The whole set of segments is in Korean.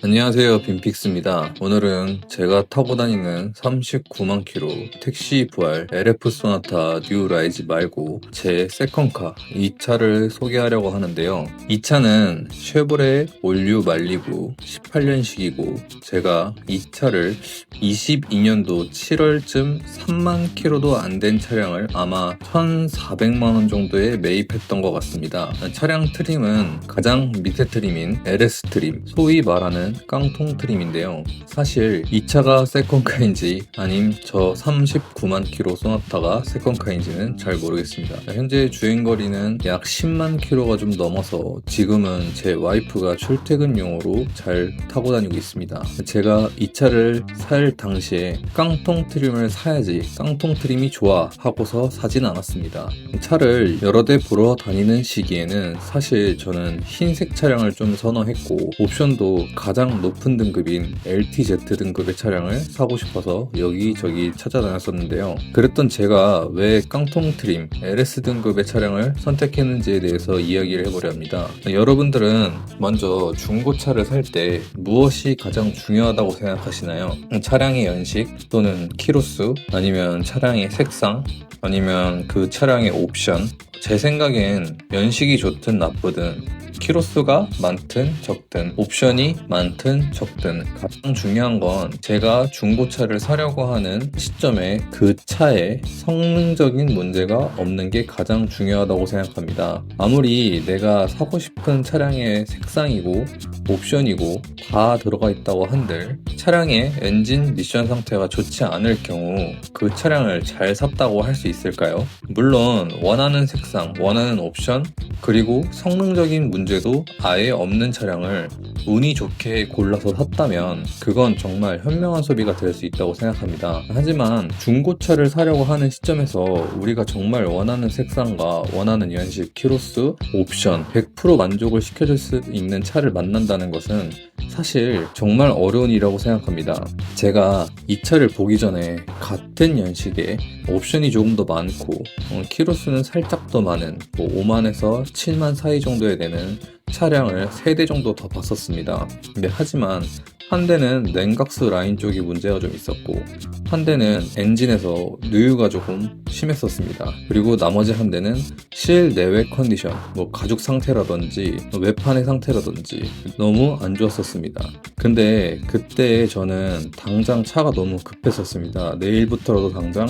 안녕하세요, 빈픽스입니다. 오늘은 제가 타고 다니는 39만 킬로 택시 부활 LF 소나타 뉴 라이즈 말고 제 세컨카 이 차를 소개하려고 하는데요. 이 차는 쉐보레 올류 말리부 18년식이고 제가 이 차를 22년도 7월쯤 3만 킬로도 안 된 차량을 아마 1,400만 원 정도에 매입했던 것 같습니다. 차량 트림은 가장 밑에 트림인 LS 트림, 소위 말하는 깡통 트림인데요. 사실 이 차가 세컨카인지 아님 저 39만 킬로 소나타가 세컨카인지는 잘 모르겠습니다. 현재 주행거리는 약 10만 킬로가 좀 넘어서 지금은 제 와이프가 출퇴근용으로 잘 타고 다니고 있습니다. 제가 이 차를 살 당시에 깡통 트림을 사야지, 깡통 트림이 좋아 하고서 사진 않았습니다. 차를 여러 대 보러 다니는 시기에는 사실 저는 흰색 차량을 좀 선호했고 옵션도 가장 높은 등급인 LTZ 등급의 차량을 사고 싶어서 여기저기 찾아다녔었는데요. 그랬던 제가 왜 깡통 트림 LS 등급의 차량을 선택했는지에 대해서 이야기를 해보려 합니다. 여러분들은 먼저 중고차를 살 때 무엇이 가장 중요하다고 생각하시나요? 차량의 연식 또는 키로수, 아니면 차량의 색상, 아니면 그 차량의 옵션. 제 생각엔 연식이 좋든 나쁘든 키로수가 많든 적든 옵션이 많든 적든 가장 중요한 건 제가 중고차를 사려고 하는 시점에 그 차에 성능적인 문제가 없는 게 가장 중요하다고 생각합니다. 아무리 내가 사고 싶은 차량의 색상이고 옵션이고 다 들어가 있다고 한들 차량의 엔진 미션 상태가 좋지 않을 경우 그 차량을 잘 샀다고 할 수 있을까요? 물론 원하는 색상, 원하는 옵션, 그리고 성능적인 문제도 아예 없는 차량을 운이 좋게 골라서 샀다면 그건 정말 현명한 소비가 될 수 있다고 생각합니다. 하지만 중고차를 사려고 하는 시점에서 우리가 정말 원하는 색상과 원하는 연식, 키로수, 옵션 100% 만족을 시켜줄 수 있는 차를 만난다는 것은 사실 정말 어려운 일이라고 생각합니다. 제가 이 차를 보기 전에 같은 연식에 옵션이 조금 더 많고 키로수는 살짝 더 많은 5만에서 7만 사이 정도에 되는 차량을 3대 정도 더 봤었습니다. 근데 하지만 한 대는 냉각수 라인 쪽이 문제가 좀 있었고 한 대는 엔진에서 누유가 조금 심했었습니다. 그리고 나머지 한 대는 실내외 컨디션, 가죽 상태라든지 외판의 상태라든지 너무 안 좋았었습니다. 근데 그때 저는 당장 차가 너무 급했었습니다. 내일부터라도 당장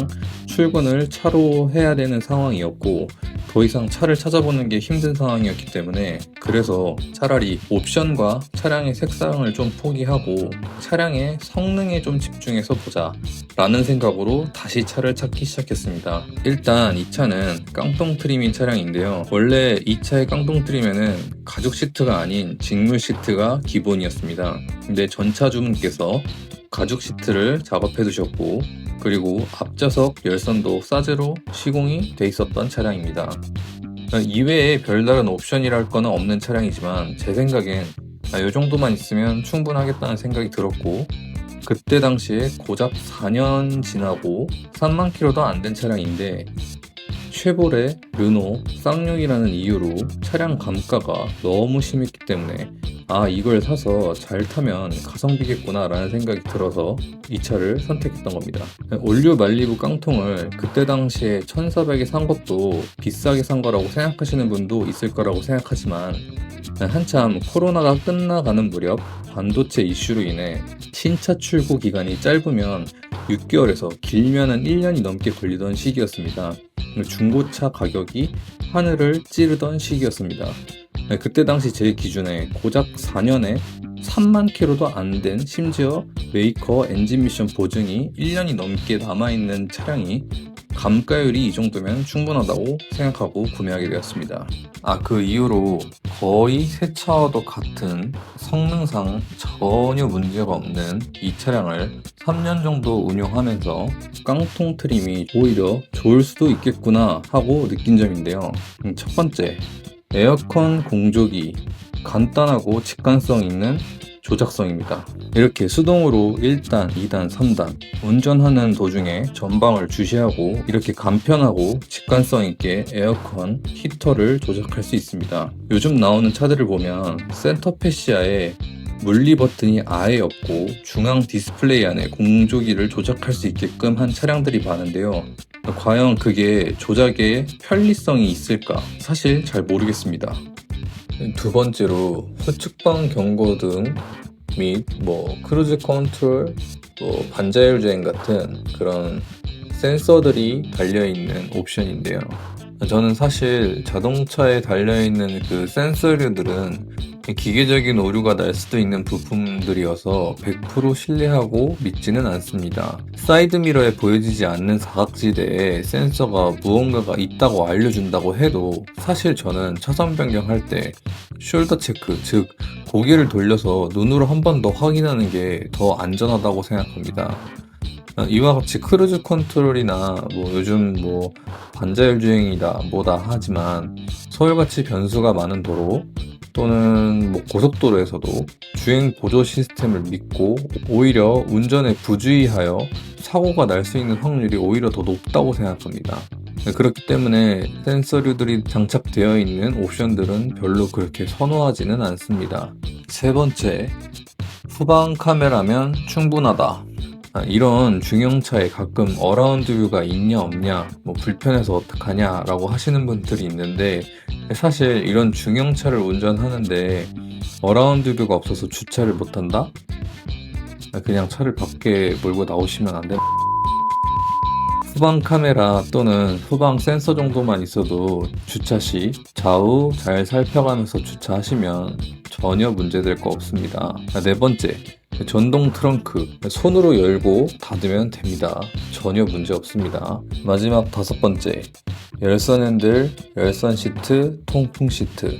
출근을 차로 해야 되는 상황이었고 더 이상 차를 찾아보는 게 힘든 상황이었기 때문에 그래서 차라리 옵션과 차량의 색상을 좀 포기하고 차량의 성능에 좀 집중해서 보자 라는 생각으로 다시 차를 찾기 시작했습니다. 일단 이 차는 깡통 트림인 차량인데요. 원래 이 차의 깡통 트림에는 가죽 시트가 아닌 직물 시트가 기본이었습니다. 근데 전차주분께서 가죽 시트를 작업해 두셨고 그리고 앞좌석 열선도 싸제로 시공이 돼 있었던 차량입니다. 이외에 별다른 옵션이랄 거는 없는 차량이지만 제 생각엔 이 정도만 있으면 충분하겠다는 생각이 들었고 그때 당시에 고작 4년 지나고 3만 킬로도 안 된 차량인데 쉐보레, 르노, 쌍용이라는 이유로 차량 감가가 너무 심했기 때문에 이걸 사서 잘 타면 가성비겠구나 라는 생각이 들어서 이 차를 선택했던 겁니다. 올류 말리부 깡통을 그때 당시에 1,400에 산 것도 비싸게 산 거라고 생각하시는 분도 있을 거라고 생각하지만 한참 코로나가 끝나가는 무렵 반도체 이슈로 인해 신차 출고 기간이 짧으면 6개월에서 길면은 1년이 넘게 걸리던 시기였습니다. 중고차 가격이 하늘을 찌르던 시기였습니다. 그때 당시 제 기준에 고작 4년에 3만 킬로도 안 된 심지어 메이커 엔진 미션 보증이 1년이 넘게 남아있는 차량이 감가율이 이 정도면 충분하다고 생각하고 구매하게 되었습니다. 그 이후로 거의 새 차와도 같은 성능상 전혀 문제가 없는 이 차량을 3년 정도 운용하면서 깡통 트림이 오히려 좋을 수도 있겠구나 하고 느낀 점인데요. 첫 번째, 에어컨 공조기 간단하고 직관성 있는 조작성입니다. 이렇게 수동으로 1단, 2단, 3단 운전하는 도중에 전방을 주시하고 이렇게 간편하고 직관성 있게 에어컨, 히터를 조작할 수 있습니다. 요즘 나오는 차들을 보면 센터 패시아에 물리 버튼이 아예 없고 중앙 디스플레이 안에 공조기를 조작할 수 있게끔 한 차량들이 많은데요. 과연 그게 조작에 편리성이 있을까? 사실 잘 모르겠습니다. 두 번째로 후측방 경고등 및 크루즈 컨트롤, 반자율 주행 같은 그런 센서들이 달려있는 옵션인데요. 저는 사실 자동차에 달려있는 그 센서류들은 기계적인 오류가 날 수도 있는 부품들이어서 100% 신뢰하고 믿지는 않습니다. 사이드미러에 보여지지 않는 사각지대에 센서가 무언가가 있다고 알려준다고 해도 사실 저는 차선 변경할 때 숄더 체크, 즉 고개를 돌려서 눈으로 한 번 더 확인하는 게 더 안전하다고 생각합니다. 이와 같이 크루즈 컨트롤이나 요즘 반자율 주행이다 뭐다 하지만 서울같이 변수가 많은 도로 또는 고속도로에서도 주행 보조 시스템을 믿고 오히려 운전에 부주의하여 사고가 날 수 있는 확률이 오히려 더 높다고 생각합니다. 그렇기 때문에 센서류들이 장착되어 있는 옵션들은 별로 그렇게 선호하지는 않습니다. 세 번째, 후방 카메라면 충분하다. 이런 중형차에 가끔 어라운드 뷰가 있냐 없냐, 불편해서 어떡하냐 라고 하시는 분들이 있는데, 사실 이런 중형차를 운전하는데 어라운드 뷰가 없어서 주차를 못한다? 그냥 차를 밖에 몰고 나오시면 안 돼요. 후방 카메라 또는 후방 센서 정도만 있어도 주차 시 좌우 잘 살펴가면서 주차하시면 전혀 문제될 거 없습니다. 네 번째, 전동 트렁크 손으로 열고 닫으면 됩니다. 전혀 문제 없습니다. 마지막 다섯 번째, 열선 핸들, 열선 시트, 통풍 시트.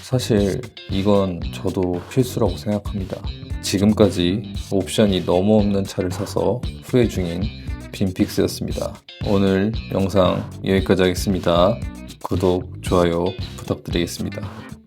사실 이건 저도 필수라고 생각합니다. 지금까지 옵션이 너무 없는 차를 사서 후회 중인 빈픽스였습니다. 오늘 영상 여기까지 하겠습니다. 구독, 좋아요 부탁드리겠습니다.